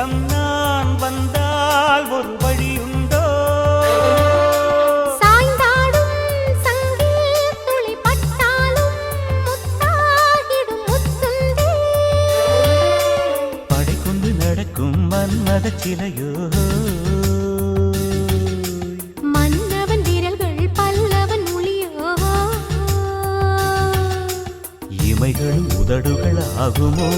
மேகம் நான் வந்தால் ஒரு வழியுண்டோ சாய்ந்தாடும் சங்கில் துளி பட்டாலும் முத்தாகிடும் முத்துண்டே படை கொண்டு நடக்கும் மன்மத சிலையோ மன்னவன் விரல்கள் பல்லவன் மொழியோ இமைகளும் உதடுகள் ஆகுமோ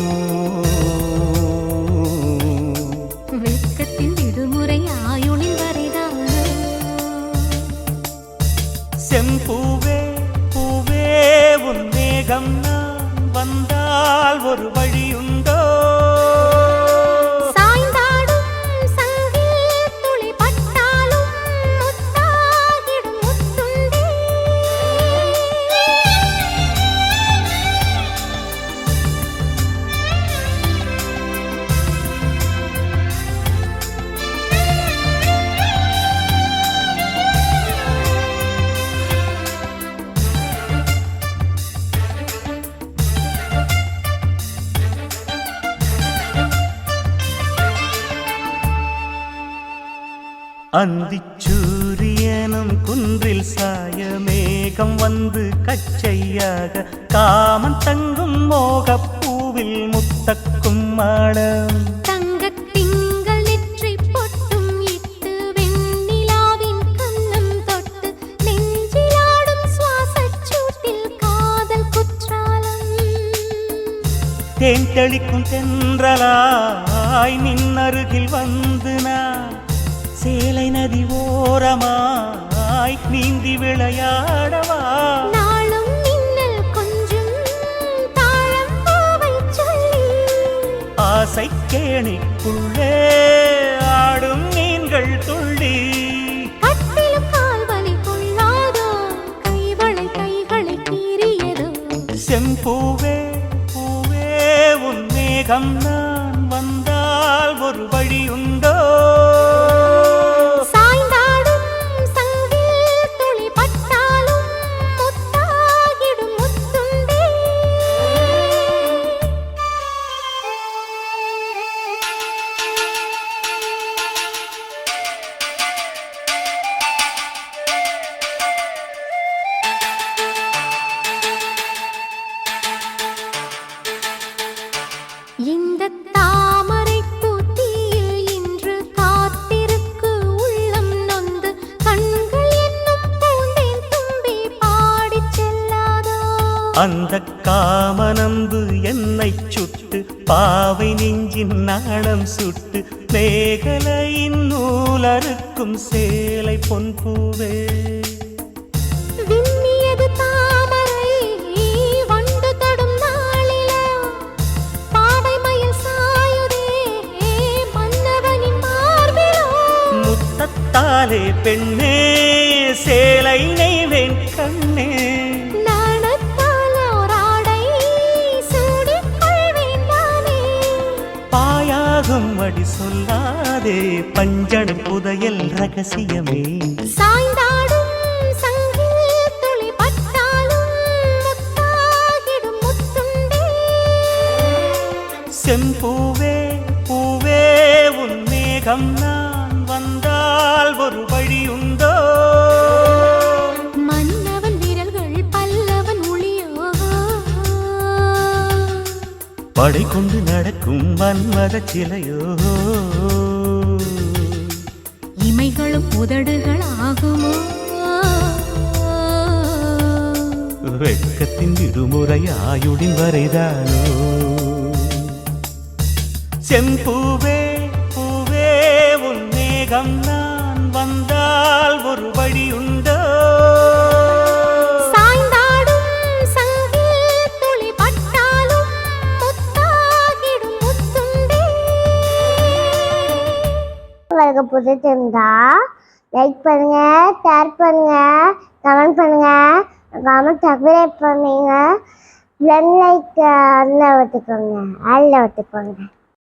வெட்கத்தின் விடுமுறை ஆயுளின் வரைதான் செம்பூவே பூவே உன் மேகம் நான் வந்தால் ஒரு வழியுண்டோ சாய்ந்தாடும் சங்கில் துளி பட்டாலும் முத்தாகிடும் முத்துண்டே அந்திச்சூரியனும் குன்றில் சாய மேகம் வந்து கச்சையாக காமன் தங்கும் மோகப் பூவில் முத்தக்கும் மாடம் தங்கத் திங்கள் நெற்றி பொட்டும் இட்டு வெண்ணிலாவின் கன்னம் தொட்டு நெஞ்சிலாடும் சுவாசச் சூட்டில் காதல் குற்றாலம் தேன் தெளிக்கும் தென்றலாய் நின்னருகில் வந்து நான் சேலை நதி ஓரமாய் நீந்தி விளையாடவா நாளும் மின்னல் கொஞ்சம் தாழம் பூவைச் சொல்லி ஆசை கேணிக்குள்ளே ஆடும் மீன்கள் துள்ளி கட்டிலும் கால்வலி கொள்ளாதோ கைகளை கீறியதோ செம்பூவே பூவே உன் மேகம் நான் வந்தால் ஒரு வழியுண்டோ சாய்ந்தாடும் சங்கில் துளி பட்டாலும் முத்தாகிடும் முத்துண்டே இந்த தாமரை பூத்தியில் இன்று காத்திருக்கு உள்ளம் நொந்து கண்கள் என்னும் பூந்தேன் தும்பி பாடிச் செல்லாதோ அந்த காமனம்பு என்னை சுட்டு பாவை நெஞ்சின் நாணம் சுட்டு மேகலையின் நூலறுக்கும் சேலை பொன்பூவே விண்ணியது தாமரை வண்டு தொடும் நாளிலோ பாவை மயில் சாயுதே மன்னவனின் மார்பிலோ முத்தத்தாலே பெண்ணே சேலை நெய்வேன் கண்ணே நாணத்தால் ஓராடை சூடிக் கொள்வேன் நானே பாயாகும் அடி சொல்லாதே பஞ்சணம் புதையல் ரகசியமே சாய்ந்தாடும் சங்கில் துளி பட்டாலும் முத்தாகிடும் முத்துண்டே செம்பூவே பூவே உன் மேகம் நான் வந்தால் ஒரு வழியுண்டோ மன்னவன் விரல்கள் பல்லவன் மொழியோ படை கொண்டு நடக்கும் மன்மத சிலையோ இமைகளும் உதடுகள் ஆகுமோ வெட்கத்தின் விடுமுறை ஆயுடின் வரைதானோ செம்பூவே பூவே உன் மேகம் நான் வந்தால் ஒரு வழியுண்டோ சாய்ந்தாடும் சங்கில் துளி பட்டாலும் முத்தாகிடும் முத்துண்டே உங்களுக்கு பிடிச்சிருந்தா லைக் பண்ணுங்க, ஷேர் பண்ணுங்க, கமெண்ட் பண்ணுங்க, சப்ஸ்கிரைப் பண்ணுங்க, பெல் ஐகானை ஒட்டிக்கோங்க, ஆல்ல ஒட்டிக்கோங்க.